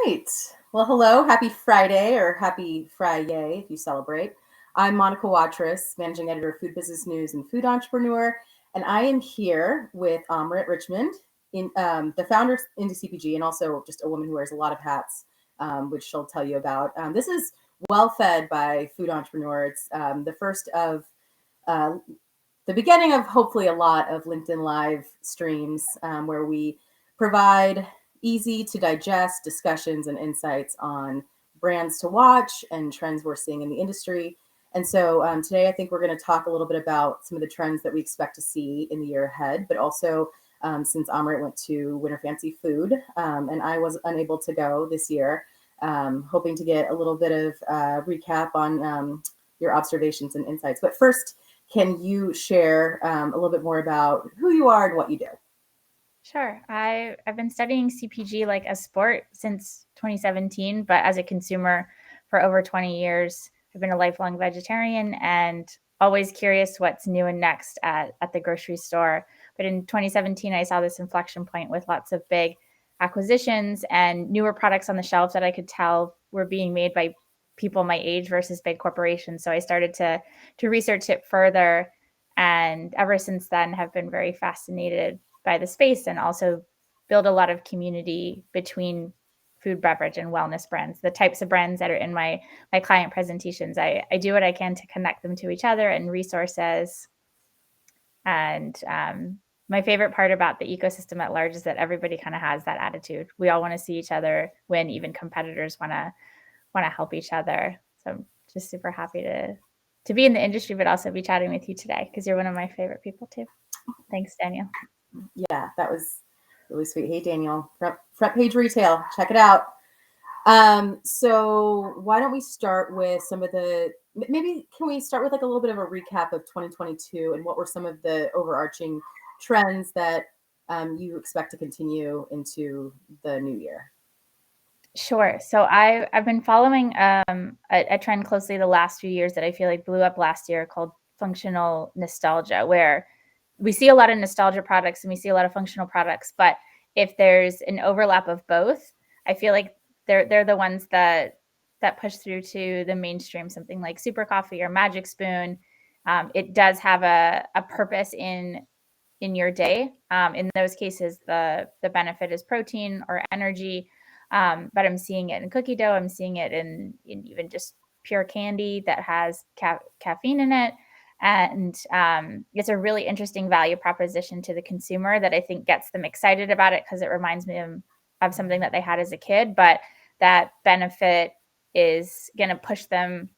right. Well, hello. Happy Friday or happy Friday if you celebrate. I'm Monica Watrous, Managing Editor of Food Business News and Food Entrepreneur, and I am here with Amrit Richmond, the founder of Indie CPG, and also just a woman who wears a lot of hats, which she'll tell you about. This is Well Fed by Food Entrepreneur. It's the first of uh, the beginning of hopefully a lot of LinkedIn Live streams where we provide easy to digest discussions and insights on brands to watch and trends we're seeing in the industry. And so today I think we're going to talk a little bit about some of the trends that we expect to see in the year ahead, but also since Amrit went to Winter Fancy Food and I was unable to go this year, hoping to get a little bit of recap on your observations and insights. But first, can you share a little bit more about who you are and what you do? Sure. I've been studying CPG like a sport since 2017, but as a consumer for over 20 years. I've been a lifelong vegetarian and always curious what's new and next at the grocery store. But in 2017, I saw this inflection point with lots of big acquisitions and newer products on the shelf that I could tell were being made by people my age versus big corporations. So I started to research it further, and ever since then have been very fascinated by the space and also build a lot of community between food, beverage, and wellness brands, the types of brands that are in my client presentations. I do what I can to connect them to each other and resources. And my favorite part about the ecosystem at large is that everybody kind of has that attitude. We all want to see each other win. Even competitors want to help each other. So I'm just super happy to be in the industry, but also be chatting with you today because you're one of my favorite people too. Thanks, Daniel. Yeah, that was really sweet. Hey, Daniel, front page retail, check it out. So why don't we start with maybe can we start with like a little bit of a recap of 2022 and what were some of the overarching trends that you expect to continue into the new year? Sure. So I've been following a trend closely the last few years that I feel like blew up last year called functional nostalgia, where we see a lot of nostalgia products and we see a lot of functional products, but if there's an overlap of both, I feel like they're the ones that push through to the mainstream. Something like Super Coffee or Magic Spoon, it does have a purpose in your day. In those cases, the benefit is protein or energy. But I'm seeing it in cookie dough. I'm seeing it in even just pure candy that has caffeine in it. And it's a really interesting value proposition to the consumer that I think gets them excited about it because it reminds me of something that they had as a kid. But that benefit is going to push them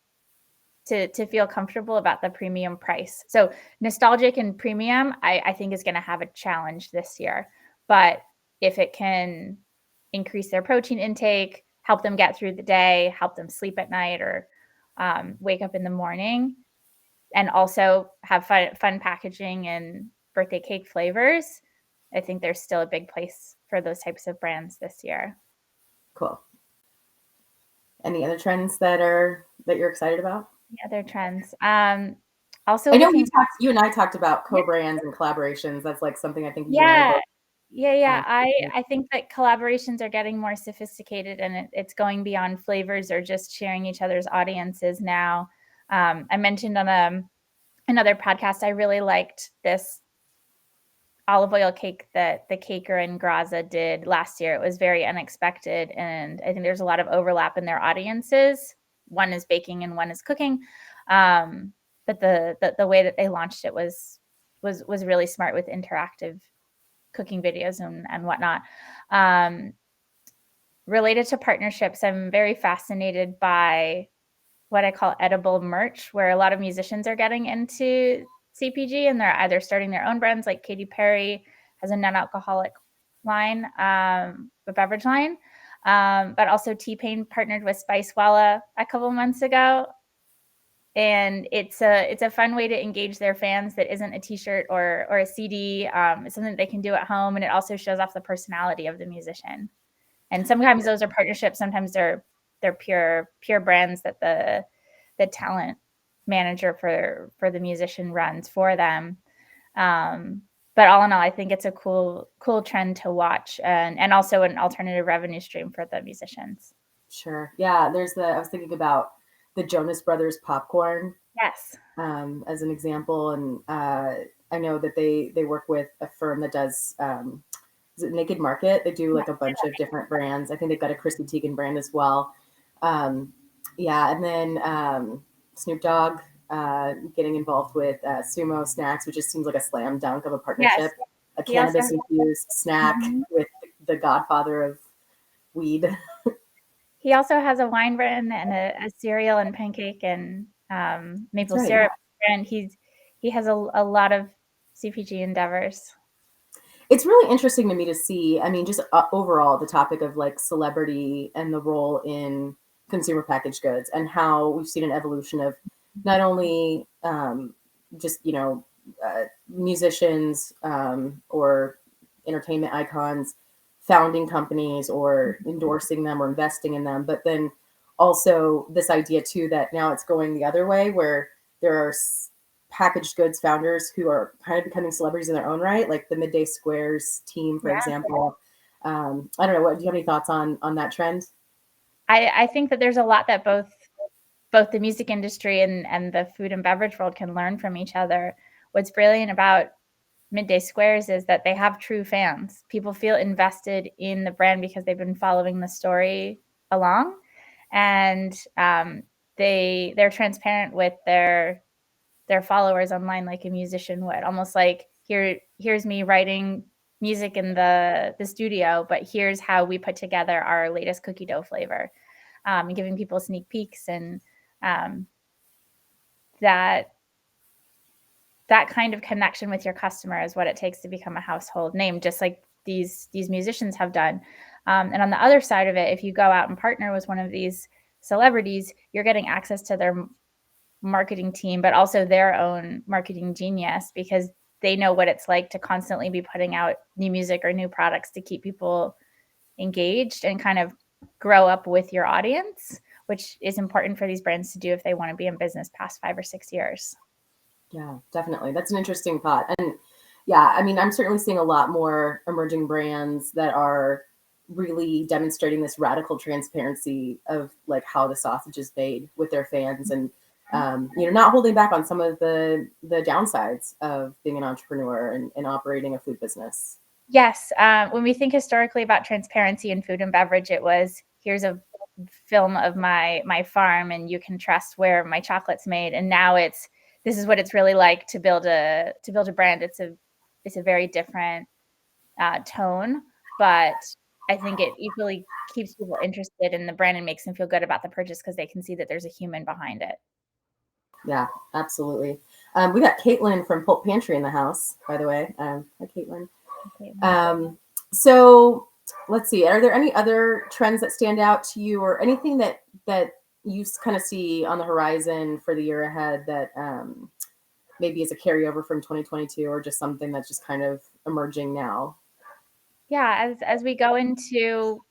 to feel comfortable about the premium price. So nostalgic and premium, I think is going to have a challenge this year. But if it can increase their protein intake, help them get through the day, help them sleep at night or wake up in the morning, and also have fun packaging and birthday cake flavors, I think there's still a big place for those types of brands this year. Cool. Any other trends that you're excited about? Other trends. Also, I know you and I talked about co-brands and collaborations. That's like something I think you and I both. Yeah. I think that collaborations are getting more sophisticated and it's going beyond flavors or just sharing each other's audiences now. I mentioned on another podcast, I really liked this olive oil cake that the Caker and Graza did last year. It was very unexpected, and I think there's a lot of overlap in their audiences. One is baking and one is cooking, but the way that they launched it was really smart with interactive cooking videos and whatnot. Related to partnerships, I'm very fascinated by what I call edible merch, where a lot of musicians are getting into CPG and they're either starting their own brands, like Katy Perry has a non-alcoholic line, a beverage line, but also T-Pain partnered with Spicewalla a couple months ago. And it's a fun way to engage their fans that isn't a T-shirt or a CD. It's something that they can do at home, and it also shows off the personality of the musician. And sometimes those are partnerships. Sometimes they're pure brands that the talent manager for the musician runs for them. But but all in all, I think it's a cool trend to watch, and also an alternative revenue stream for the musicians. Sure. Yeah. I was thinking about the Jonas Brothers popcorn Yes. as an example. And I know that they work with a firm that does, is it Naked Market? They do like a bunch of different brands. I think they've got a Chrissy Teigen brand as well. Um, yeah. And then Snoop Dogg getting involved with Sumo Snacks, which just seems like a slam dunk of a Yes. partnership. A He also cannabis infused snack with the godfather of weed. He also has a wine brand and a cereal and pancake and That's maple right. Yeah. syrup brand. He has a lot of CPG endeavors. It's really interesting to me to see. I mean, just overall, the topic of like celebrity and the role in consumer packaged goods, and how we've seen an evolution of not only just musicians or entertainment icons founding companies or endorsing them or investing in them, but then also this idea too that now it's going the other way, where there are packaged goods founders who are kind of becoming celebrities in their own right, like the Midday Squares team, for Yeah. example. I don't know. What do you have any thoughts on that trend? I think that there's a lot that both the music industry and the food and beverage world can learn from each other. What's brilliant about Midday Squares is that they have true fans. People feel invested in the brand because they've been following the story along, and they're transparent with their followers online like a musician would, almost like here's me writing music in the studio, but here's how we put together our latest cookie dough flavor, and giving people sneak peeks, and um, that kind of connection with your customer is what it takes to become a household name, just like these musicians have done. And on the other side of it, if you go out and partner with one of these celebrities, you're getting access to their marketing team, but also their own marketing genius, because they know what it's like to constantly be putting out new music or new products to keep people engaged and kind of grow up with your audience, which is important for these brands to do if they want to be in business past 5 or 6 years. Yeah, definitely. That's an interesting thought. And yeah, I mean, I'm certainly seeing a lot more emerging brands that are really demonstrating this radical transparency of like how the sausage is made with their fans, and not holding back on some of the downsides of being an entrepreneur and operating a food business. Yes. When we think historically about transparency in food and beverage, it was, here's a film of my farm and you can trust where my chocolate's made. And now this is what it's really like to build a brand. It's a very different tone, but I think it equally keeps people interested in the brand and makes them feel good about the purchase because they can see that there's a human behind it. Yeah, absolutely. We got Caitlin from Pulp Pantry in the house, by the way. Hi, Caitlin. So let's see. Are there any other trends that stand out to you, or anything that you kind of see on the horizon for the year ahead that maybe is a carryover from 2022, or just something that's just kind of emerging now? Yeah, as we go into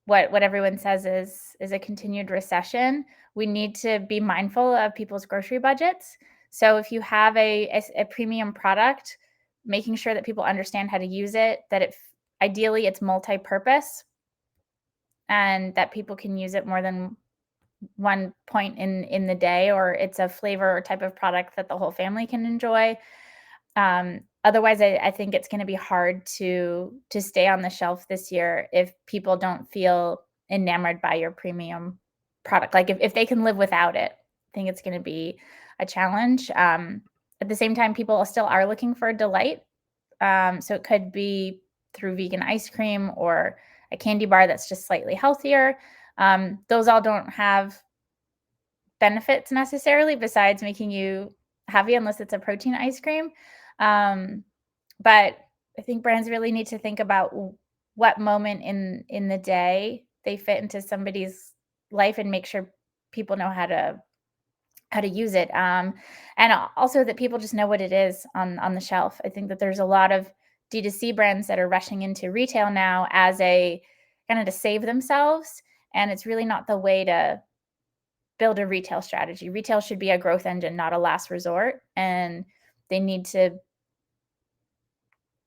what everyone says is a continued recession, we need to be mindful of people's grocery budgets. So if you have a premium product, making sure that people understand how to use it, that ideally it's multi-purpose, and that people can use it more than one point in the day, or it's a flavor or type of product that the whole family can enjoy. Otherwise, I think it's going to be hard to stay on the shelf this year if people don't feel enamored by your premium product. Like if they can live without it, I think it's going to be a challenge. At the same time, people still are looking for delight. So it could be through vegan ice cream or a candy bar that's just slightly healthier. Those all don't have benefits necessarily besides making you heavy, unless it's a protein ice cream. But I think brands really need to think about what moment in the day they fit into somebody's life, and make sure people know how to use it. And also that people just know what it is on the shelf. I think that there's a lot of D2C brands that are rushing into retail now as a kind of to save themselves, and it's really not the way to build a retail strategy. Retail should be a growth engine, not a last resort, and they need to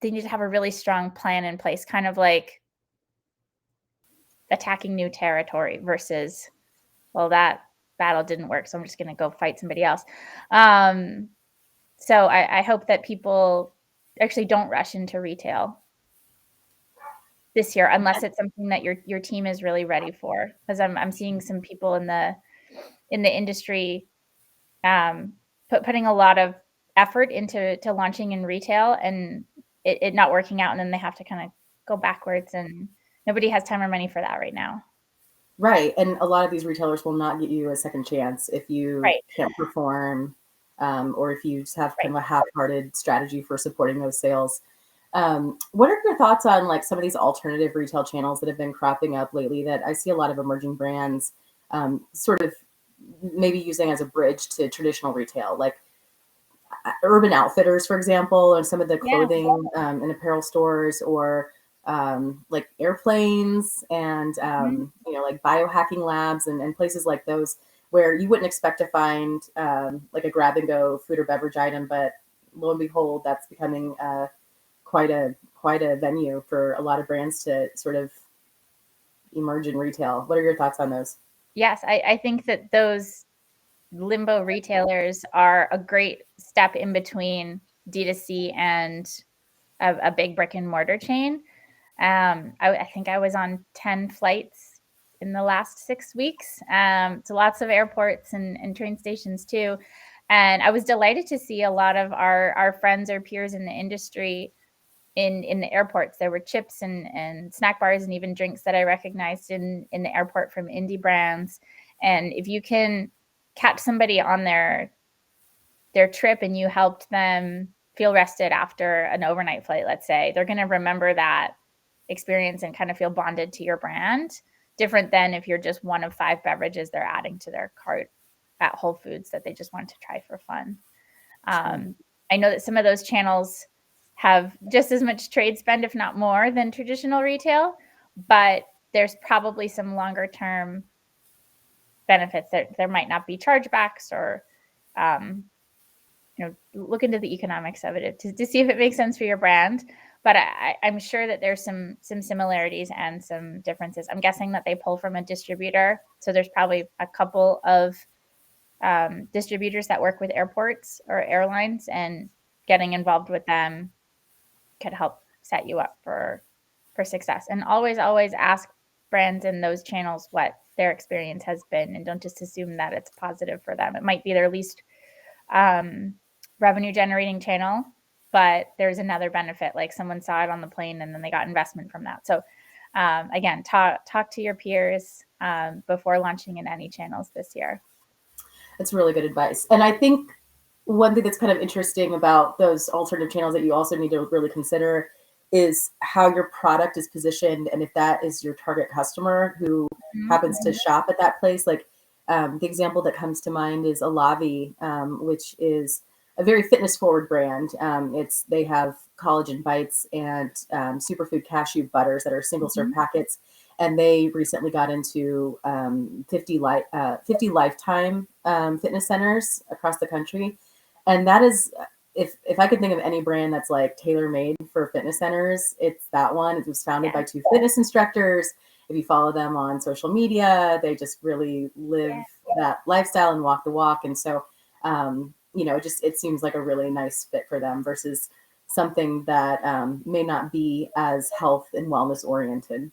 they need to have a really strong plan in place, kind of like attacking new territory versus, well, that battle didn't work, so I'm just going to go fight somebody else. So I hope that people actually don't rush into retail this year, unless it's something that your team is really ready for. Because I'm seeing some people in the industry putting a lot of effort into launching in retail, and it not working out, and then they have to kind of go backwards, and nobody has time or money for that right now. Right. And a lot of these retailers will not give you a second chance if you Right. can't perform, or if you just have Right. kind of a half-hearted strategy for supporting those sales. What are your thoughts on like some of these alternative retail channels that have been cropping up lately that I see a lot of emerging brands sort of maybe using as a bridge to traditional retail, like Urban Outfitters, for example, and some of the Yeah. clothing and apparel stores, or like airplanes and like biohacking labs and places like those where you wouldn't expect to find like a grab and go food or beverage item, but lo and behold, that's becoming quite a venue for a lot of brands to sort of emerge in retail. What are your thoughts on those? Yes, I think that those limbo retailers are a great step in between D2C and a big brick and mortar chain. I think I was on 10 flights in the last 6 weeks, to lots of airports and train stations too. And I was delighted to see a lot of our friends or peers in the industry in the airports. There were chips and snack bars and even drinks that I recognized in the airport from indie brands. And if you can catch somebody on their trip and you helped them feel rested after an overnight flight, let's say, they're going to remember that experience and kind of feel bonded to your brand, different than if you're just one of 5 beverages they're adding to their cart at Whole Foods that they just want to try for fun. I know that some of those channels have just as much trade spend, if not more, than traditional retail, but there's probably some longer term benefits. There might not be chargebacks, or look into the economics of it to see if it makes sense for your brand. But I'm sure that there's some similarities and some differences. I'm guessing that they pull from a distributor, so there's probably a couple of distributors that work with airports or airlines, and getting involved with them could help set you up for success. And always ask brands in those channels what their experience has been, and don't just assume that it's positive for them. It might be their least revenue generating channel, but there's another benefit, like someone saw it on the plane and then they got investment from that. So again, talk to your peers before launching in any channels this year. That's really good advice. And I think one thing that's kind of interesting about those alternative channels that you also need to really consider is how your product is positioned, and if that is your target customer who happens to shop at that place. Like the example that comes to mind is Alavi, which is a very fitness forward brand. They have collagen bites and superfood cashew butters that are single serve packets, and they recently got into 50 lifetime fitness centers across the country. And that is, if I could think of any brand that's like tailor made for fitness centers, it's that one. It was founded by 2 fitness instructors. If you follow them on social media, they just really live that lifestyle and walk the walk. And so, it seems like a really nice fit for them versus something that may not be as health and wellness oriented.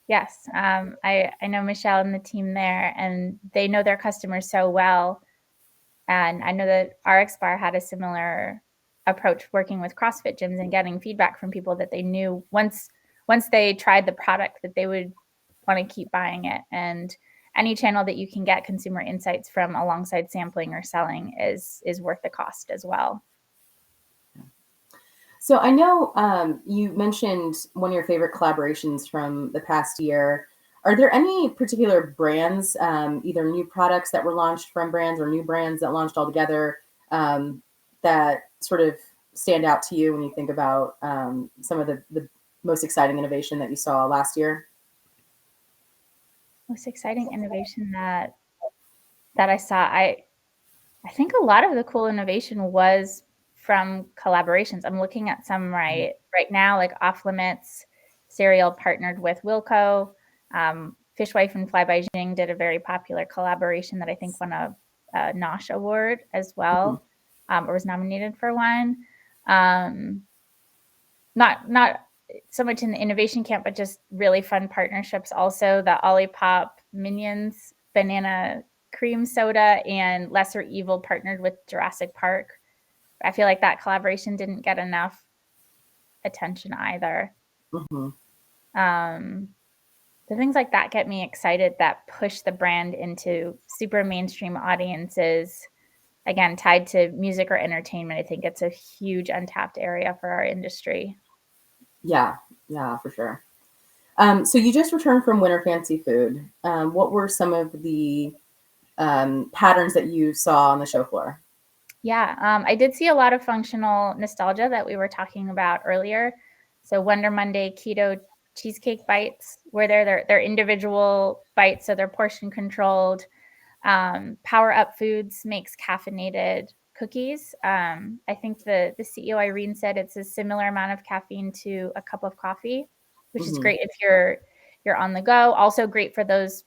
Yes. I know Michelle and the team there, and they know their customers so well. And I know that RX Bar had a similar approach, working with CrossFit gyms and getting feedback from people that they knew once they tried the product that they would want to keep buying it. And any channel that you can get consumer insights from alongside sampling or selling is worth the cost as well. So I know you mentioned one of your favorite collaborations from the past year. Are there any particular brands, either new products that were launched from brands or new brands that launched altogether, that sort of stand out to you when you think about some of the most exciting innovation that you saw last year? Most exciting innovation that I saw, I think a lot of the cool innovation was from collaborations. I'm looking at some right now, like Off Limits cereal partnered with Wilco. Fishwife and Fly by Jing did a very popular collaboration that I think won a Nosh award as well, or was nominated for one. Not so much in the innovation camp, but just really fun partnerships. Also, the Olipop Minions banana cream soda and Lesser Evil partnered with Jurassic Park. I feel like that collaboration didn't get enough attention either. The things like that get me excited, that push the brand into super mainstream audiences. Again, tied to music or entertainment, I think it's a huge untapped area for our industry. Yeah, for sure. So you just returned from Winter Fancy Food. What were some of the patterns that you saw on the show floor? Yeah, I did see a lot of functional nostalgia that we were talking about earlier. So Wonder Monday keto cheesecake bites, where they're individual bites, so they're portion controlled. Power Up Foods makes caffeinated cookies. I think the CEO Irene said it's a similar amount of caffeine to a cup of coffee, which is great if you're on the go. Also great for those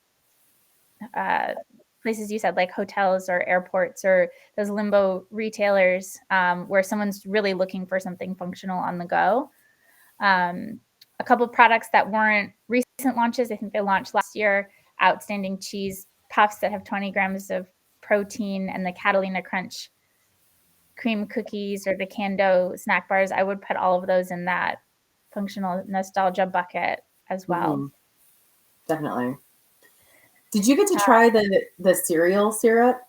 places you said, like hotels or airports or those limbo retailers, where someone's really looking for something functional on the go. A couple of products that weren't recent launches, I think they launched last year, Outstanding Cheese Puffs that have 20 grams of protein, and the Catalina Crunch cream cookies or the Cando snack bars. I would put all of those in that functional nostalgia bucket as well. Definitely. Did you get to try the cereal syrup?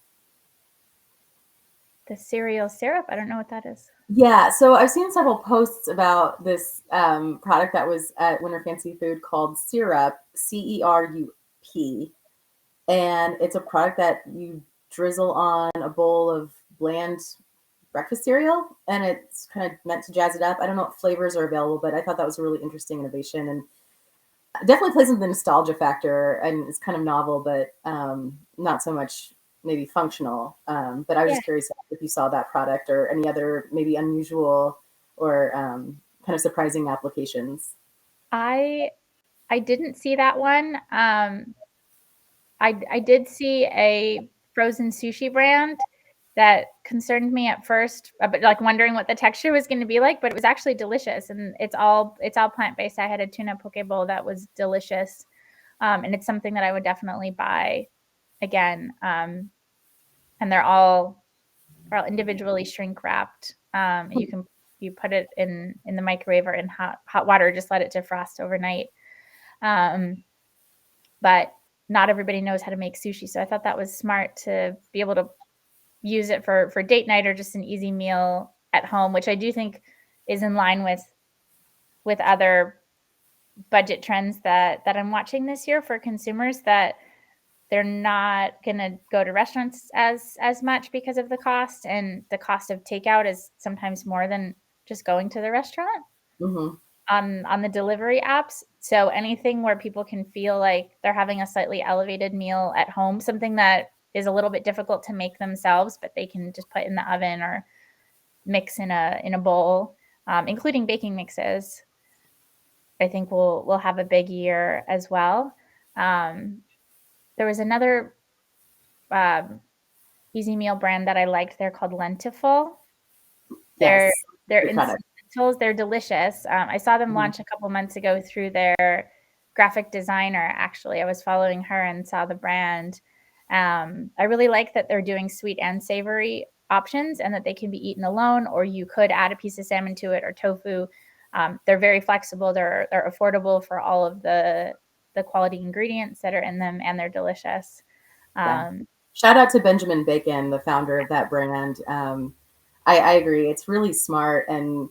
The cereal syrup? I don't know what that is. Yeah, so I've seen several posts about this product that was at Winter Fancy Food called Syrup, CERUP. And it's a product that you drizzle on a bowl of bland breakfast cereal, and it's kind of meant to jazz it up. I don't know what flavors are available, but I thought that was a really interesting innovation, and definitely plays into the nostalgia factor, and it's kind of novel, but not so much maybe functional. But I was just curious if you saw that product or any other maybe unusual or kind of surprising applications. I didn't see that one. I did see a frozen sushi brand that concerned me at first, but like wondering what the texture was going to be like, but it was actually delicious, and it's all plant-based. I had a tuna poke bowl that was delicious. And it's something that I would definitely buy again. And they're all individually shrink wrapped. You put it in the microwave or in hot water, just let it defrost overnight. But not everybody knows how to make sushi. So I thought that was smart to be able to use it for date night or just an easy meal at home, which I do think is in line with other budget trends that I'm watching this year for consumers, that they're not going to go to restaurants as much because of the cost, and the cost of takeout is sometimes more than just going to the restaurant. On the delivery apps. So anything where people can feel like they're having a slightly elevated meal at home, something that is a little bit difficult to make themselves, but they can just put in the oven or mix in a bowl, including baking mixes, I think we'll have a big year as well. There was another easy meal brand that I liked. They're called Lentiful. They're instant lentils. They're delicious. I saw them launch a couple months ago through their graphic designer. Actually, I was following her and saw the brand. I really like that they're doing sweet and savory options, and that they can be eaten alone, or you could add a piece of salmon to it or tofu. They're very flexible. They're affordable for all of the quality ingredients that are in them, and they're delicious. Shout out to Benjamin Bacon, the founder of that brand. I agree. It's really smart, and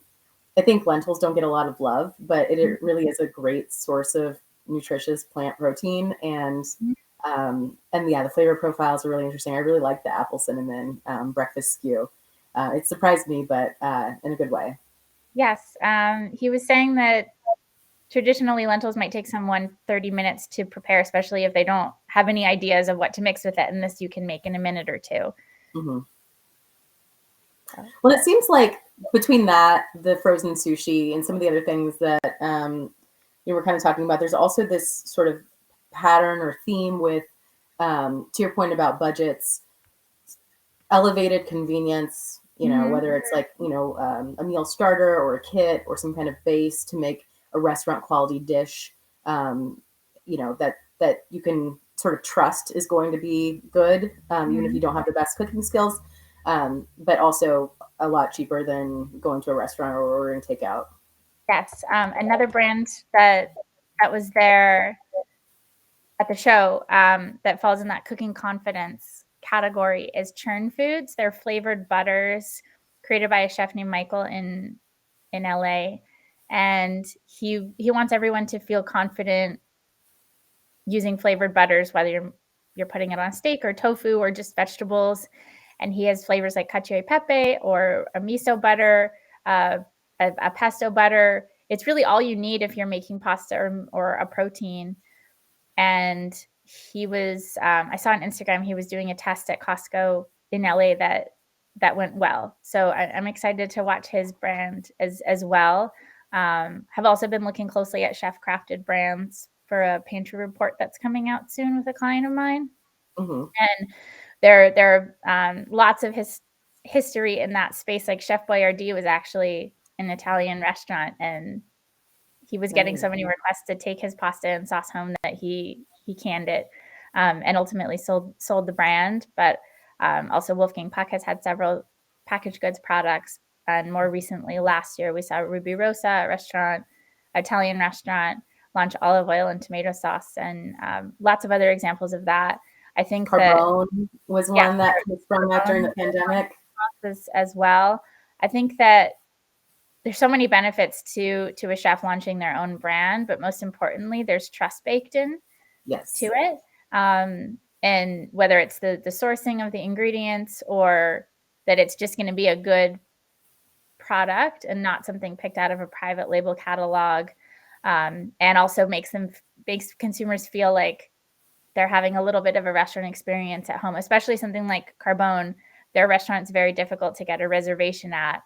I think lentils don't get a lot of love, but it really is a great source of nutritious plant protein, and yeah, the flavor profiles are really interesting. I really like the apple cinnamon breakfast skew. It surprised me, but in a good way. Yes, he was saying that traditionally lentils might take someone 30 minutes to prepare, especially if they don't have any ideas of what to mix with it, and this you can make in a minute or two. Well, it seems like between that, the frozen sushi, and some of the other things that you were kind of talking about, there's also this sort of pattern or theme with, to your point about budgets, elevated convenience. Whether it's like a meal starter or a kit or some kind of base to make a restaurant quality dish, that you can sort of trust is going to be good, even if you don't have the best cooking skills, but also a lot cheaper than going to a restaurant or ordering takeout. Yes. Another brand that was there at the show that falls in that cooking confidence category is Churn Foods. They're flavored butters created by a chef named Michael in LA. And he wants everyone to feel confident using flavored butters, whether you're putting it on steak or tofu or just vegetables. And he has flavors like cacio e pepe or a miso butter, a pesto butter. It's really all you need if you're making pasta or a protein. And he was, I saw on Instagram, he was doing a test at Costco in LA that went well. So I'm excited to watch his brand as well. Have also been looking closely at chef crafted brands for a pantry report that's coming out soon with a client of mine. Mm-hmm. And there are lots of history in that space. Like Chef Boyardee was actually an Italian restaurant, and he was getting so many requests to take his pasta and sauce home that he canned it, and ultimately sold the brand. But also Wolfgang Puck has had several packaged goods products. And more recently, last year, we saw Ruby Rosa, a restaurant, Italian restaurant, launch olive oil and tomato sauce, and lots of other examples of that. I think Carbone was one that sprung up during the pandemic as well. I think that there's so many benefits to a chef launching their own brand, but most importantly, there's trust baked in to it. And whether it's the sourcing of the ingredients or that it's just going to be a good product and not something picked out of a private label catalog, and also makes consumers feel like they're having a little bit of a restaurant experience at home, especially something like Carbone. Their restaurant's very difficult to get a reservation at,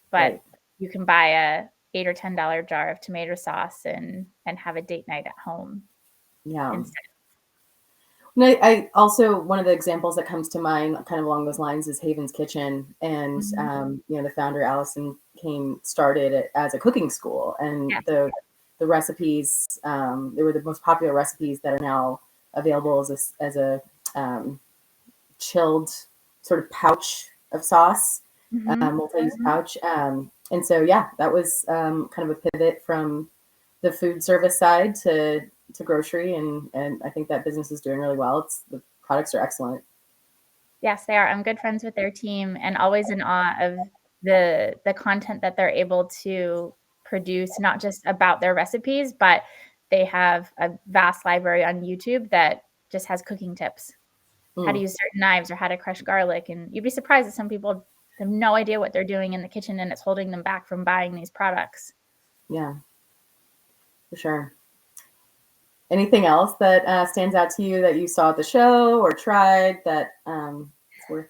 but right. You can buy a $8 or $10 jar of tomato sauce and have a date night at home. Yeah. I also, one of the examples that comes to mind kind of along those lines is Haven's Kitchen. And, the founder, Allison Kane, started it as a cooking school. And the recipes, they were the most popular recipes that are now available as a chilled sort of pouch of sauce, multi-use pouch. And so, that was kind of a pivot from the food service side to grocery, and I think that business is doing really well. The products are excellent. Yes, they are. I'm good friends with their team and always in awe of the content that they're able to produce, not just about their recipes, but they have a vast library on YouTube that just has cooking tips, how to use certain knives or how to crush garlic. And you'd be surprised that some people have no idea what they're doing in the kitchen, and it's holding them back from buying these products. Yeah, for sure. Anything else that stands out to you that you saw at the show or tried that is worth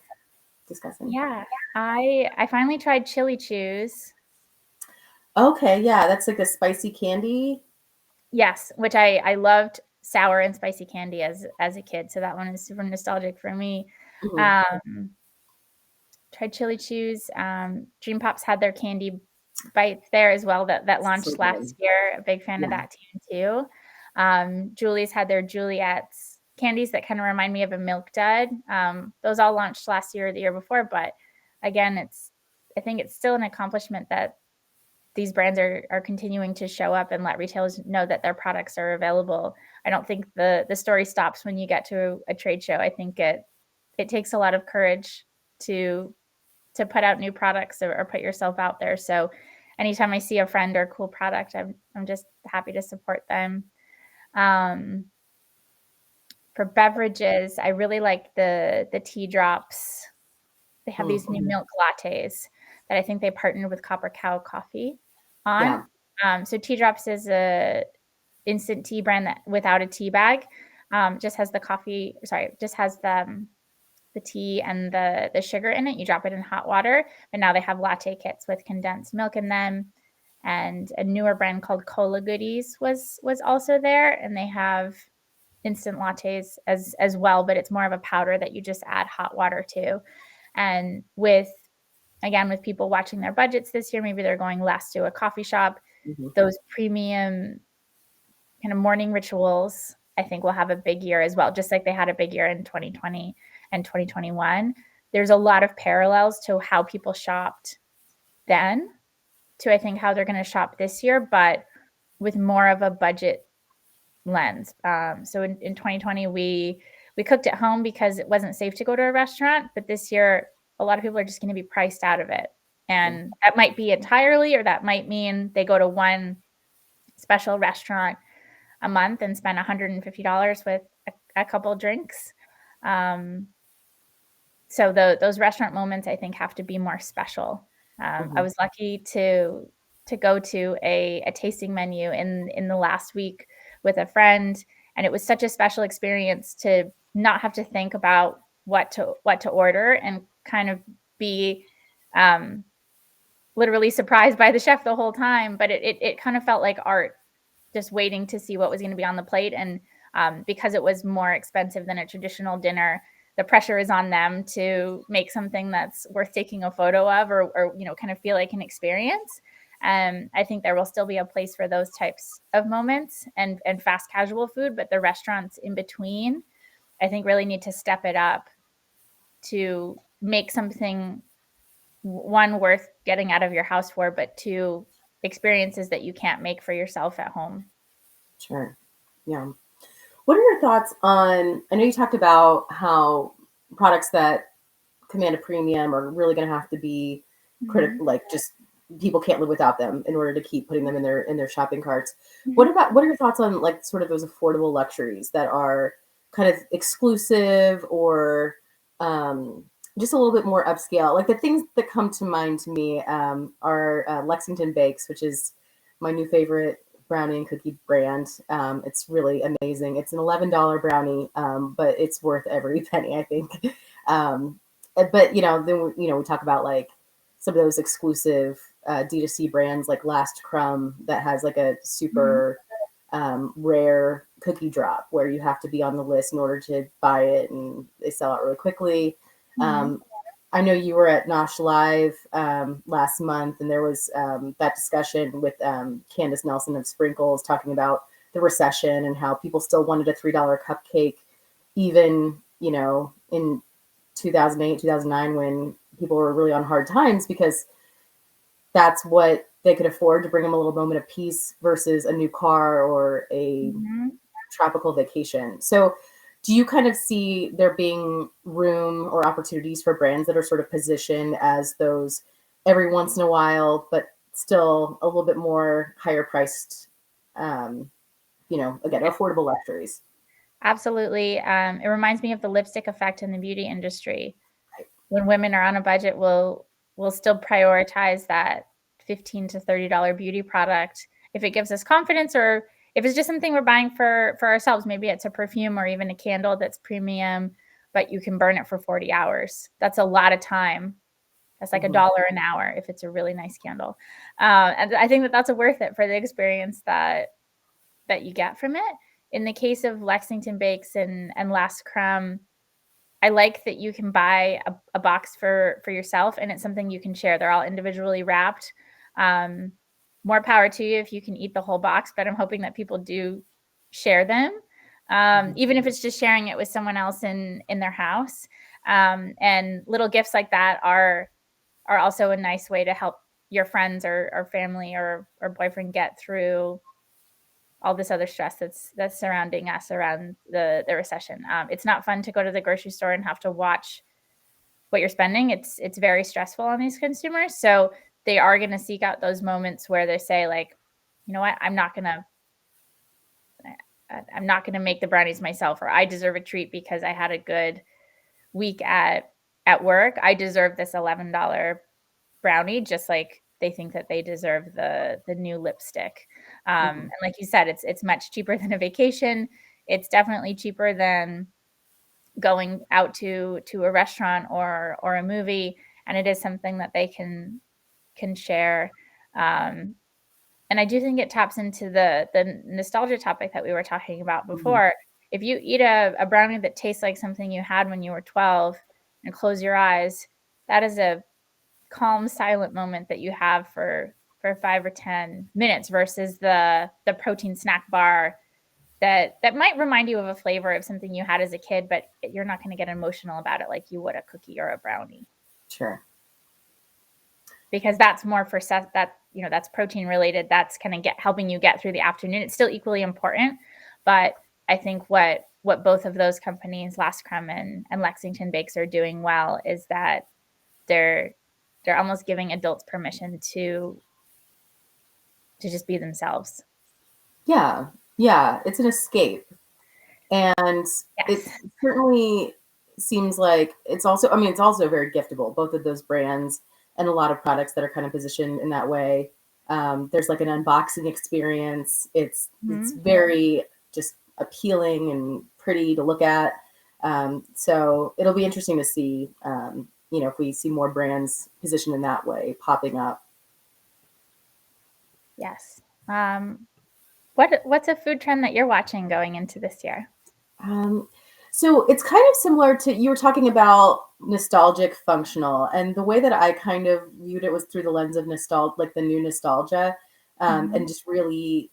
discussing? Yeah, I finally tried Chili Chews. Okay, yeah, that's like a spicy candy. Yes, which I loved sour and spicy candy as a kid, so that one is super nostalgic for me. Tried Chili Chews. Dream Pops had their candy bites there as well that launched last year. A big fan of that team too. Julie's had their Juliet's candies that kind of remind me of a Milk Dud. Those all launched last year or the year before, but again, I think it's still an accomplishment that these brands are continuing to show up and let retailers know that their products are available. I don't think the story stops when you get to a trade show. I think it takes a lot of courage to put out new products or put yourself out there. So anytime I see a friend or a cool product, I'm just happy to support them. For beverages, I really like the tea drops. They have these new milk lattes that I think they partnered with Copper Cow Coffee on. So tea drops is a instant tea brand that without a tea bag, just has the the tea and the sugar in it. You drop it in hot water, but now they have latte kits with condensed milk in them. And a newer brand called Cola Goodies was also there, and they have instant lattes as well, but it's more of a powder that you just add hot water to. And with people watching their budgets this year, maybe they're going less to a coffee shop. Mm-hmm. Those premium kind of morning rituals, I think, will have a big year as well, just like they had a big year in 2020 and 2021. There's a lot of parallels to how people shopped then to, I think, how they're going to shop this year, but with more of a budget lens. So in 2020, we cooked at home because it wasn't safe to go to a restaurant, but this year, a lot of people are just going to be priced out of it. And that might be entirely, or that might mean they go to one special restaurant a month and spend $150 with a couple drinks. So those restaurant moments, I think, have to be more special. I was lucky to go to a tasting menu in the last week with a friend, and it was such a special experience to not have to think about what to order and kind of be literally surprised by the chef the whole time. But it kind of felt like art, just waiting to see what was going to be on the plate. And because it was more expensive than a traditional dinner, the pressure is on them to make something that's worth taking a photo of, or kind of feel like an experience. I think there will still be a place for those types of moments and fast casual food, but the restaurants in between, I think, really need to step it up to make something, one, worth getting out of your house for, but two, experiences that you can't make for yourself at home. Sure. Yeah. What are your thoughts on, I know you talked about how products that command a premium are really going to have to be critical, like just people can't live without them in order to keep putting them in their shopping carts. What are your thoughts on like sort of those affordable luxuries that are kind of exclusive or just a little bit more upscale? Like the things that come to mind to me are Lexington Bakes, which is my new favorite brownie and cookie brand. It's really amazing. It's an $11 brownie, but it's worth every penny, I think. But then we talk about like some of those exclusive D2C brands like Last Crumb that has like a super rare cookie drop where you have to be on the list in order to buy it, and they sell out really quickly. I know you were at Nosh Live last month, and there was that discussion with Candace Nelson of Sprinkles talking about the recession and how people still wanted a $3 cupcake, even, in 2008, 2009, when people were really on hard times, because that's what they could afford to bring them a little moment of peace versus a new car or a tropical vacation. So do you kind of see there being room or opportunities for brands that are sort of positioned as those every once in a while, but still a little bit more higher priced, again, affordable luxuries? Absolutely. It reminds me of the lipstick effect in the beauty industry. When women are on a budget, we'll still prioritize that $15 to $30 beauty product if it gives us confidence, or if it's just something we're buying for ourselves. Maybe it's a perfume or even a candle that's premium, but you can burn it for 40 hours. That's a lot of time. That's like $1 an hour if it's a really nice candle. And I think that's worth it for the experience that you get from it. In the case of Lexington Bakes and Last Crumb, I like that you can buy a box for yourself, and it's something you can share. They're all individually wrapped. More power to you if you can eat the whole box, but I'm hoping that people do share them, even if it's just sharing it with someone else in their house. And little gifts like that are also a nice way to help your friends or family or boyfriend get through all this other stress that's surrounding us around the recession. It's not fun to go to the grocery store and have to watch what you're spending. It's very stressful on these consumers. So they are going to seek out those moments where they say, like, you know what, I'm not going to make the brownies myself, or I deserve a treat because I had a good week at work. I deserve this $11 brownie, just like they think that they deserve the new lipstick. And like you said, it's much cheaper than a vacation. It's definitely cheaper than going out to a restaurant or a movie, and it is something that they can share. And I do think it taps into the nostalgia topic that we were talking about before. If you eat a brownie that tastes like something you had when you were 12 and close your eyes, that is a calm, silent moment that you have for 5 or 10 minutes versus the protein snack bar that might remind you of a flavor of something you had as a kid, but you're not going to get emotional about it like you would a cookie or a brownie. Sure. Because that's more for that, that's protein related. That's kind of helping you get through the afternoon. It's still equally important, but I think what both of those companies, Last Crumb and Lexington Bakes, are doing well is that they're almost giving adults permission to just be themselves. Yeah, it's an escape, and it certainly seems like it's also very giftable, both of those brands, and a lot of products that are kind of positioned in that way. There's like an unboxing experience. It's very just appealing and pretty to look at. So it'll be interesting to see, if we see more brands positioned in that way popping up. Yes. What's a food trend that you're watching going into this year? So it's kind of similar to, you were talking about nostalgic functional, and the way that I kind of viewed it was through the lens of nostalgia, like the new nostalgia, and just really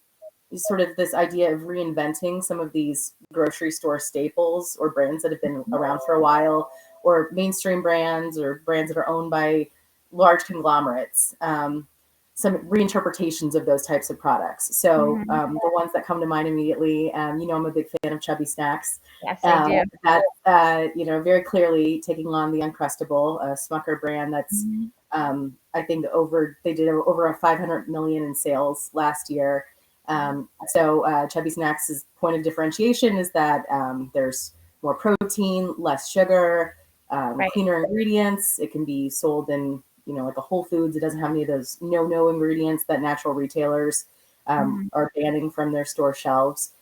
sort of this idea of reinventing some of these grocery store staples or brands that have been around for a while, or mainstream brands or brands that are owned by large conglomerates. Some reinterpretations of those types of products. So the ones that come to mind immediately, I'm a big fan of Chubby Snacks. Yes, I do. That, very clearly taking on the Uncrustable, Smucker brand that's, I think they did over a 500 million in sales last year. So Chubby Snacks' point of differentiation is that there's more protein, less sugar, cleaner ingredients. It can be sold in, like a Whole Foods. It doesn't have any of those no ingredients that natural retailers are banning from their store shelves.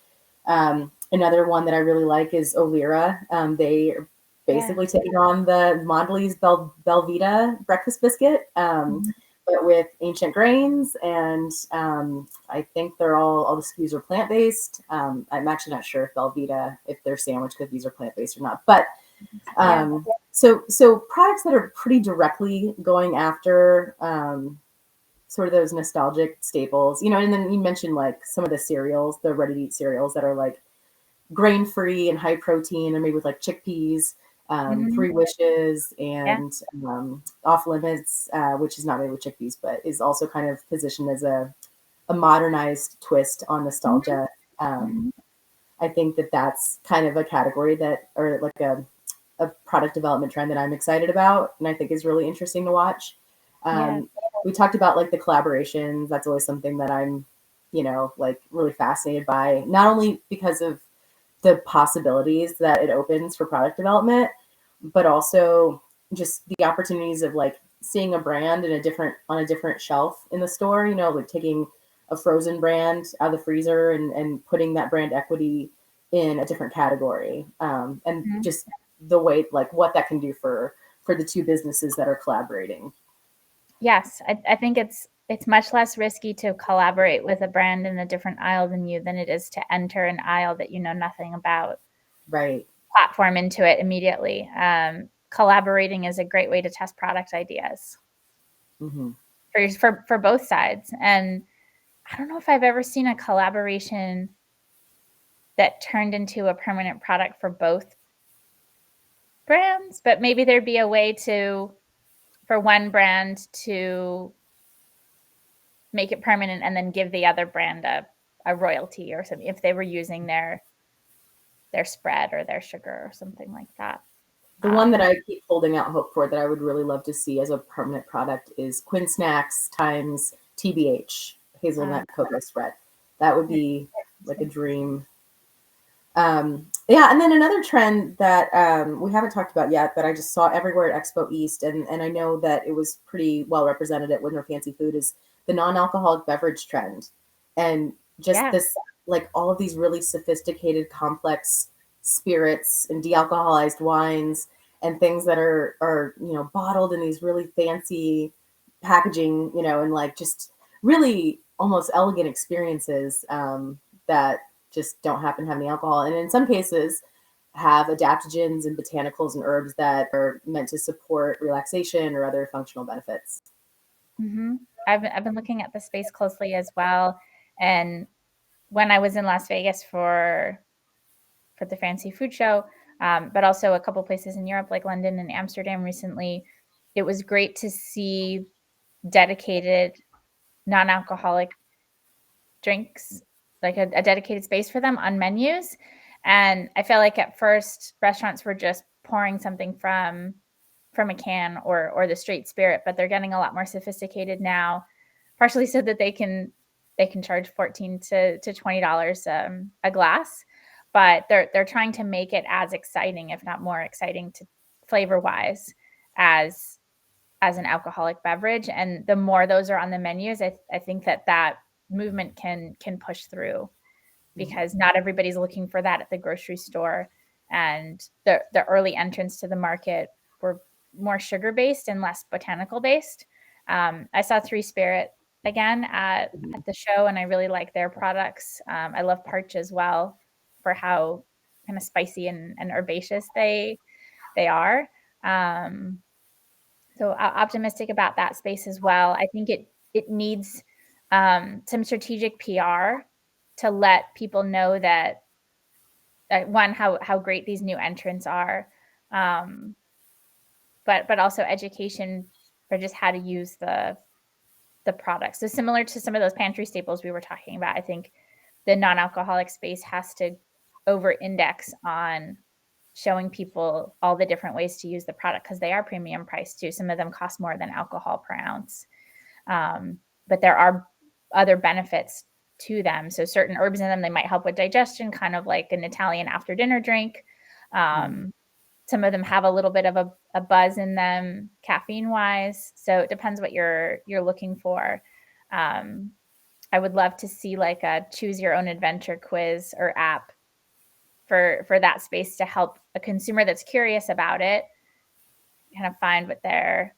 Another one that I really like is Olira. They are basically taking on the Mondelez Belvita breakfast biscuit, but with ancient grains, and I think all the SKUs are plant-based. I'm actually not sure if their sandwich cookies are plant-based or not, but so products that are pretty directly going after sort of those nostalgic staples, and then you mentioned like some of the cereals, the ready-to-eat cereals that are like grain-free and high protein, or maybe with like chickpeas, Three Wishes, and Off Limits, which is not made with chickpeas, but is also kind of positioned as a modernized twist on nostalgia. I think that's kind of a category or like a product development trend that I'm excited about, and I think is really interesting to watch. We talked about like the collaborations. That's always something that I'm, like really fascinated by, not only because of the possibilities that it opens for product development, but also just the opportunities of like seeing a brand on a different shelf in the store, like taking a frozen brand out of the freezer and putting that brand equity in a different category. And just the way, like what that can do for the two businesses that are collaborating. Yes, I think it's much less risky to collaborate with a brand in a different aisle than it is to enter an aisle that you know nothing about. Right. Platform into it immediately. Collaborating is a great way to test product ideas for both sides. And I don't know if I've ever seen a collaboration that turned into a permanent product for both brands, but maybe there'd be a way for one brand to make it permanent and then give the other brand a royalty or something if they were using their spread or their sugar or something like that. The one that I keep holding out hope for that I would really love to see as a permanent product is Quinn Snacks times TBH hazelnut cocoa spread. That would be like a dream. And then another trend that we haven't talked about yet, but I just saw everywhere at Expo East, and I know that it was pretty well represented at Winter Fancy Food, is the non-alcoholic beverage trend. And just this, like all of these really sophisticated, complex spirits and de-alcoholized wines and things that are bottled in these really fancy packaging, and like just really almost elegant experiences that just don't happen to have any alcohol, and in some cases have adaptogens and botanicals and herbs that are meant to support relaxation or other functional benefits. Mm-hmm. I've been looking at the space closely as well, and when I was in Las Vegas for the fancy food show, but also a couple places in Europe like London and Amsterdam recently, it was great to see dedicated non-alcoholic drinks, like a dedicated space for them on menus. And I felt like at first restaurants were just pouring something from a can or the straight spirit, but they're getting a lot more sophisticated now, partially so that they can charge $14 to $20 a glass, but they're trying to make it as exciting, if not more exciting, to flavor wise as an alcoholic beverage. And the more those are on the menus, I think that movement can push through, because not everybody's looking for that at the grocery store. And the early entrants to the market were more sugar based and less botanical based. I saw Three Spirit again at the show, and I really like their products. I love Parch as well for how kind of spicy and herbaceous they are. So optimistic about that space as well. I think it needs some strategic PR to let people know that one, how great these new entrants are, um, but also education for just how to use the product. So similar to some of those pantry staples we were talking about, I think the non-alcoholic space has to over-index on showing people all the different ways to use the product, because they are premium priced too. Some of them cost more than alcohol per ounce. But there are other benefits to them. So certain herbs in them, they might help with digestion, kind of like an Italian after dinner drink. Some of them have a little bit of a buzz in them, caffeine wise. So it depends what you're looking for. I would love to see like a choose your own adventure quiz or app for that space, to help a consumer that's curious about it kind of find what they're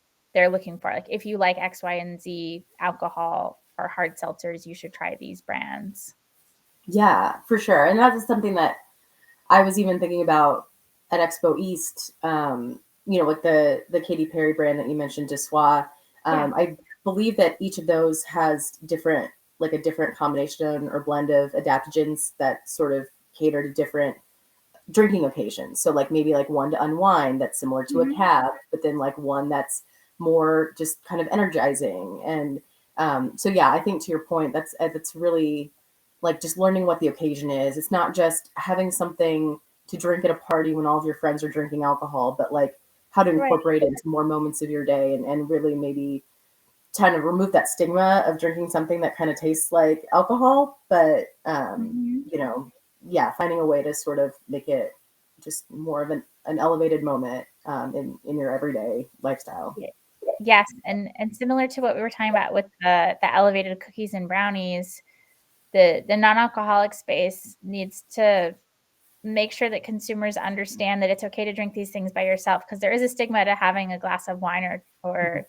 looking for. Like, if you like X, Y, and Z alcohol or hard seltzers, you should try these brands. Yeah, for sure. And that's something that I was even thinking about at Expo East. Like the Katy Perry brand that you mentioned, Dessois. Yeah. I believe that each of those has a different combination or blend of adaptogens that sort of cater to different drinking occasions. So like maybe like one to unwind that's similar to a cab, but then like one that's more just kind of energizing. And so yeah, I think to your point, that's really like just learning what the occasion is. It's not just having something to drink at a party when all of your friends are drinking alcohol, but like how to Right. incorporate it into more moments of your day, and really maybe kind of remove that stigma of drinking something that kind of tastes like alcohol, but yeah, finding a way to sort of make it just more of an elevated moment in your everyday lifestyle. Yeah. Yes, and similar to what we were talking about with the elevated cookies and brownies, the non-alcoholic space needs to make sure that consumers understand that it's okay to drink these things by yourself, because there is a stigma to having a glass of wine or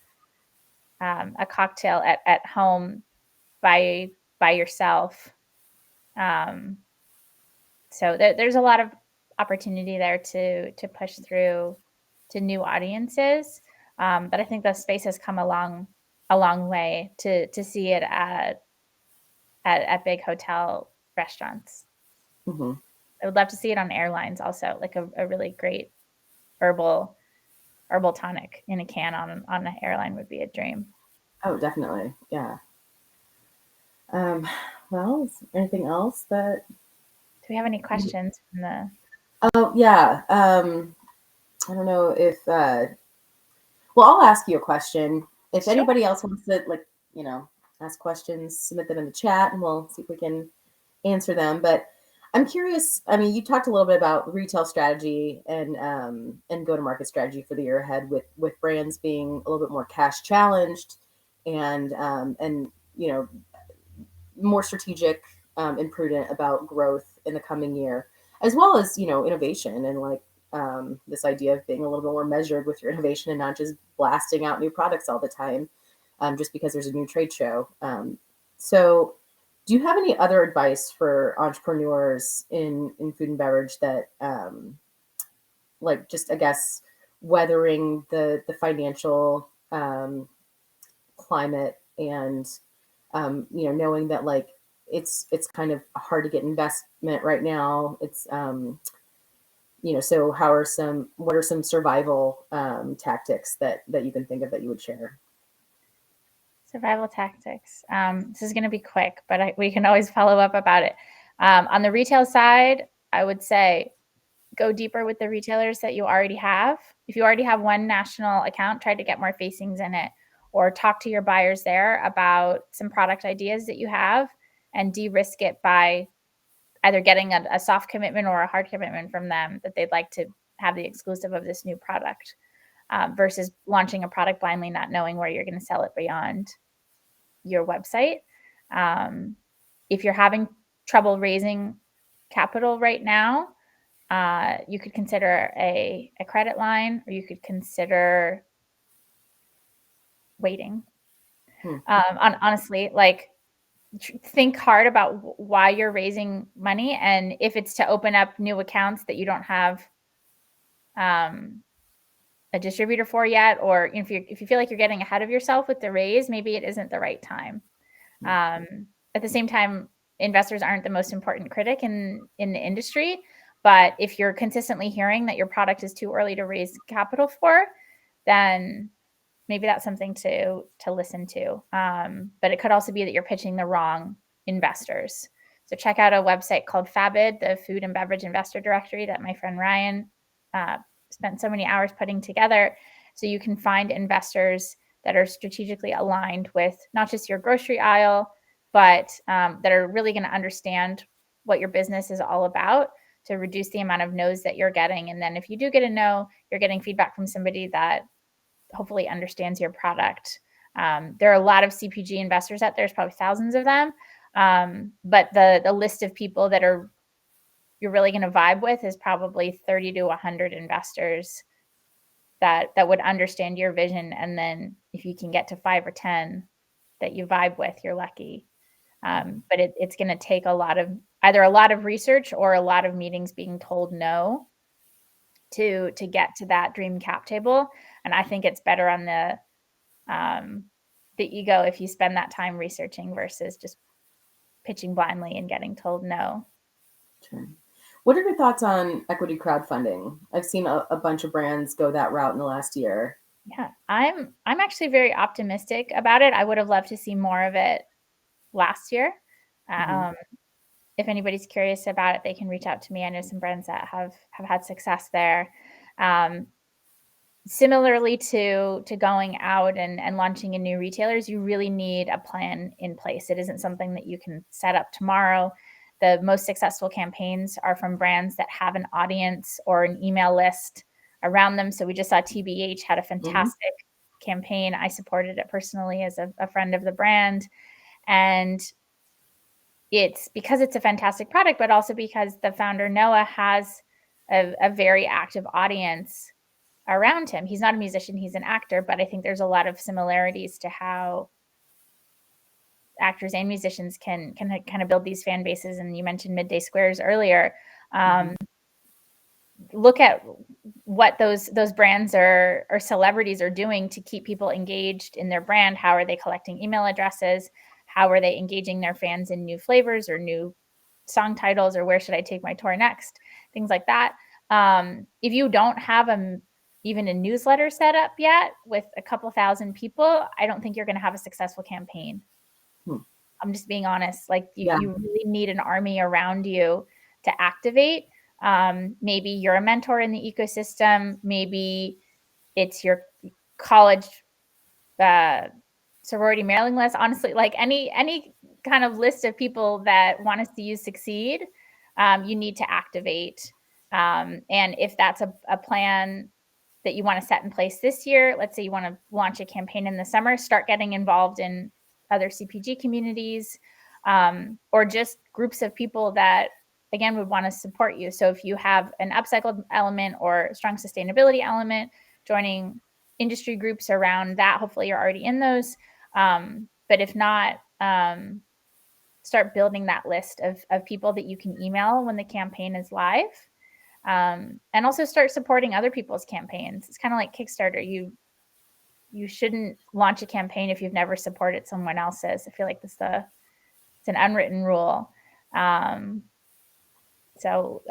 a cocktail at home by yourself. So there's a lot of opportunity there to push through to new audiences. But I think the space has come a long way to see it at big hotel restaurants. Mm-hmm. I would love to see it on airlines also, like a really great herbal tonic in a can on an airline would be a dream. Oh, definitely. Yeah. Um, well, is there anything else that? Do we have any questions from the? Oh, yeah. I don't know if. Well, I'll ask you a question. If Sure. anybody else wants to, like, ask questions, submit them in the chat, and we'll see if we can answer them. But I'm curious. I mean, you talked a little bit about retail strategy and go to market strategy for the year ahead, with brands being a little bit more cash challenged, and more strategic and prudent about growth in the coming year. as well as, innovation and like this idea of being a little bit more measured with your innovation and not just blasting out new products all the time, just because there's a new trade show. So, do you have any other advice for entrepreneurs in food and beverage that, like, just I guess weathering the financial climate and knowing that like it's kind of hard to get investment right now. It's so what are some survival tactics that you can think of that you would share? Survival tactics. This is going to be quick, but we can always follow up about it. On the retail side, I would say go deeper with the retailers that you already have. If you already have one national account, try to get more facings in it, or talk to your buyers there about some product ideas that you have and de-risk it by either getting a soft commitment or a hard commitment from them that they'd like to have the exclusive of this new product, versus launching a product blindly, not knowing where you're going to sell it beyond your website. If you're having trouble raising capital right now, you could consider a credit line, or you could consider waiting. Hmm. Honestly, like think hard about why you're raising money, and if it's to open up new accounts that you don't have a distributor for yet, or if you feel like you're getting ahead of yourself with the raise, maybe it isn't the right time. At the same time, investors aren't the most important critic in the industry, but if you're consistently hearing that your product is too early to raise capital for, then maybe that's something to listen to. But it could also be that you're pitching the wrong investors. So check out a website called FABID, the Food and Beverage Investor Directory, that my friend Ryan spent so many hours putting together. So you can find investors that are strategically aligned with not just your grocery aisle, but that are really going to understand what your business is all about, to reduce the amount of no's that you're getting. And then if you do get a no, you're getting feedback from somebody that hopefully understands your product. There are a lot of CPG investors out there. There's probably thousands of them. But the list of people that you're really going to vibe with is probably 30 to 100 investors that would understand your vision. And then if you can get to 5 or 10 that you vibe with, you're lucky. But it's going to take either a lot of research or a lot of meetings being told no to get to that dream cap table. And I think it's better on the ego if you spend that time researching versus just pitching blindly and getting told no. Sure. What are your thoughts on equity crowdfunding? I've seen a bunch of brands go that route in the last year. Yeah, I'm actually very optimistic about it. I would have loved to see more of it last year. Mm-hmm. If anybody's curious about it, they can reach out to me. I know some brands that have had success there. Similarly to going out and launching in new retailers, you really need a plan in place. It isn't something that you can set up tomorrow. The most successful campaigns are from brands that have an audience or an email list around them. So we just saw TBH had a fantastic campaign. I supported it personally as a friend of the brand. And it's because it's a fantastic product, but also because the founder, Noah, has a very active audience around him. He's not a musician, he's an actor, but I think there's a lot of similarities to how actors and musicians can kind of build these fan bases. And you mentioned midday squares earlier. Look at what those brands or celebrities are doing to keep people engaged in their brand. How are they collecting email addresses? How are they engaging their fans in new flavors or new song titles, or where should I take my tour next? Things like that. If you don't have even a newsletter set up yet with a couple thousand people, I don't think you're going to have a successful campaign. I'm just being honest. Like you really need an army around you to activate. Maybe you're a mentor in the ecosystem. Maybe it's your college sorority mailing list. Honestly, like any kind of list of people that want to see you succeed, you need to activate. And if that's a plan that you want to set in place this year, let's say you want to launch a campaign in the summer, start getting involved in other CPG communities, or just groups of people that, again, would want to support you. So if you have an upcycled element or strong sustainability element, joining industry groups around that, hopefully you're already in those. But if not, start building that list of people that you can email when the campaign is live. And also start supporting other people's campaigns. It's kind of like Kickstarter. You shouldn't launch a campaign if you've never supported someone else's. I feel like it's an unwritten rule. So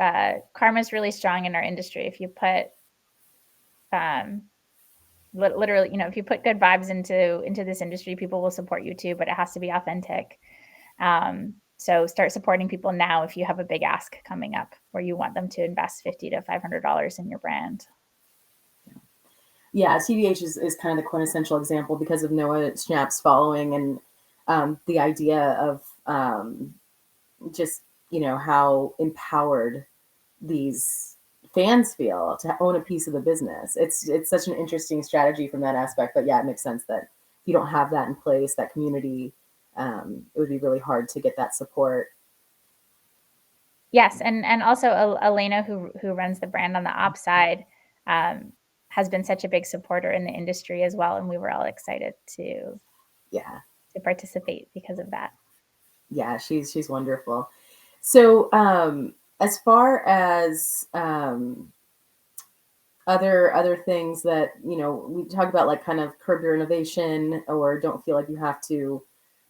karma is really strong in our industry. If you put literally, if you put good vibes into this industry, people will support you too, but it has to be authentic. So start supporting people now if you have a big ask coming up where you want them to invest $50 to $500 in your brand. Yeah, TBH is kind of the quintessential example because of Noah Schnapp's following and the idea of just, how empowered these fans feel to own a piece of the business. It's such an interesting strategy from that aspect. But yeah, it makes sense that if you don't have that in place, that community, it would be really hard to get that support. Yes, and also Elena, who runs the brand on the ops side, has been such a big supporter in the industry as well, and we were all excited to participate because of that. Yeah, she's wonderful. So as far as other things that we talk about, like kind of curb your innovation or don't feel like you have to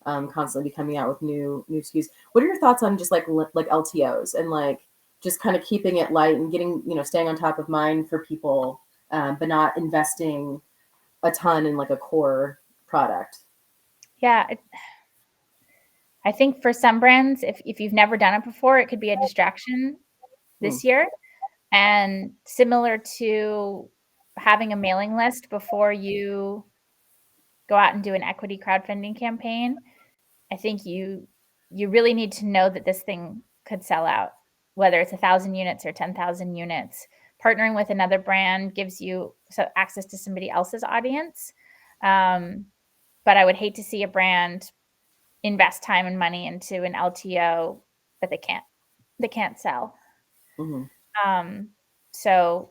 constantly be coming out with new SKUs. What are your thoughts on just like LTOs and like just kind of keeping it light and getting staying on top of mind for people, but not investing a ton in like a core product? Yeah, I think for some brands, if you've never done it before, it could be a distraction this year. And similar to having a mailing list before you go out and do an equity crowdfunding campaign, I think you really need to know that this thing could sell out, whether it's 1,000 units or 10,000 units. Partnering with another brand gives you access to somebody else's audience. But I would hate to see a brand invest time and money into an LTO that they can't sell. So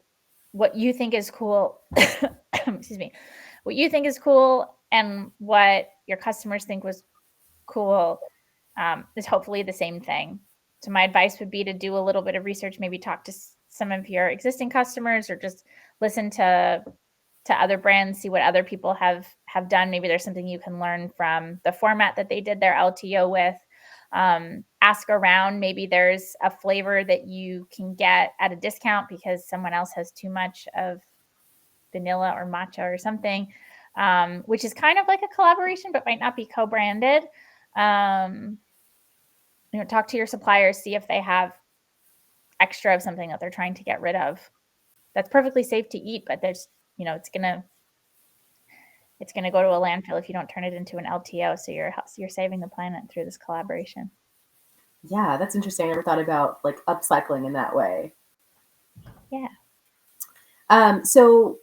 what you think is cool, excuse me, what you think is cool and what your customers think was cool is hopefully the same thing. So my advice would be to do a little bit of research, maybe talk to some of your existing customers or just listen to other brands, see what other people have done. Maybe there's something you can learn from the format that they did their LTO with. Ask around. Maybe there's a flavor that you can get at a discount because someone else has too much of vanilla or matcha or something, which is kind of like a collaboration, but might not be co-branded. Talk to your suppliers, see if they have extra of something that they're trying to get rid of. That's perfectly safe to eat, but there's, it's gonna go to a landfill if you don't turn it into an LTO. So you're saving the planet through this collaboration. Yeah, that's interesting. I never thought about like upcycling in that way. Yeah. So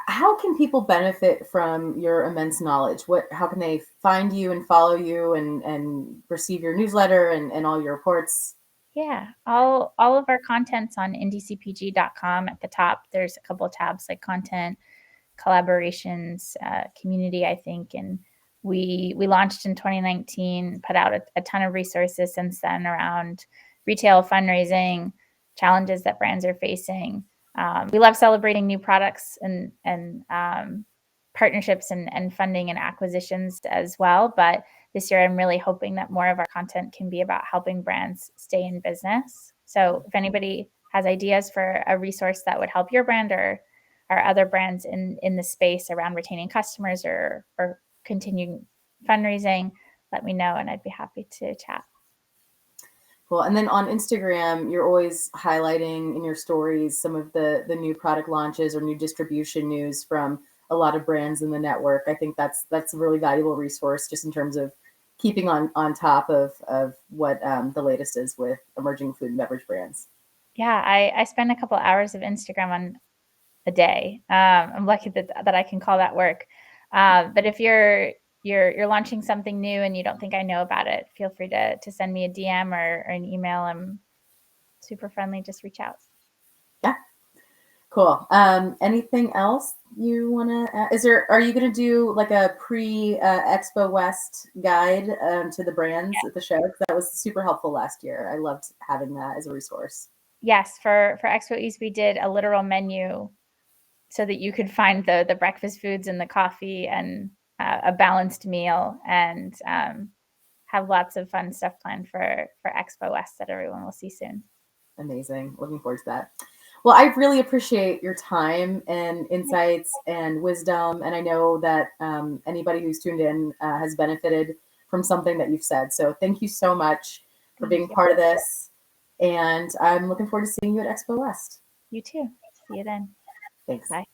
how can people benefit from your immense knowledge? How can they find you and follow you and receive your newsletter and all your reports? Yeah, all of our content's on indiecpg.com. At the top, there's a couple of tabs like content, collaborations, community, I think. And we launched in 2019, put out a ton of resources since then around retail fundraising, challenges that brands are facing. We love celebrating new products and partnerships and funding and acquisitions as well. But this year, I'm really hoping that more of our content can be about helping brands stay in business. So if anybody has ideas for a resource that would help your brand or other brands in the space around retaining customers or continuing fundraising, let me know and I'd be happy to chat. Cool. And then on Instagram, you're always highlighting in your stories some of the new product launches or new distribution news from a lot of brands in the network. I think that's a really valuable resource just in terms of keeping on top of what the latest is with emerging food and beverage brands. Yeah, I spend a couple hours of Instagram on a day. I'm lucky that I can call that work. But if you're launching something new and you don't think I know about it, feel free to send me a DM or an email. I'm super friendly. Just reach out. Yeah. Cool. Anything else you want to? Are you going to do like a Expo West guide to the brands at the show? That was super helpful last year. I loved having that as a resource. Yes, for Expo East, we did a literal menu so that you could find the breakfast foods and the coffee and a balanced meal, and have lots of fun stuff planned for Expo West that everyone will see soon. Amazing. Looking forward to that. Well, I really appreciate your time and insights and wisdom. And I know that anybody who's tuned in has benefited from something that you've said. So thank you so much for being part of this. And I'm looking forward to seeing you at Expo West. You too. See you then. Thanks. Bye.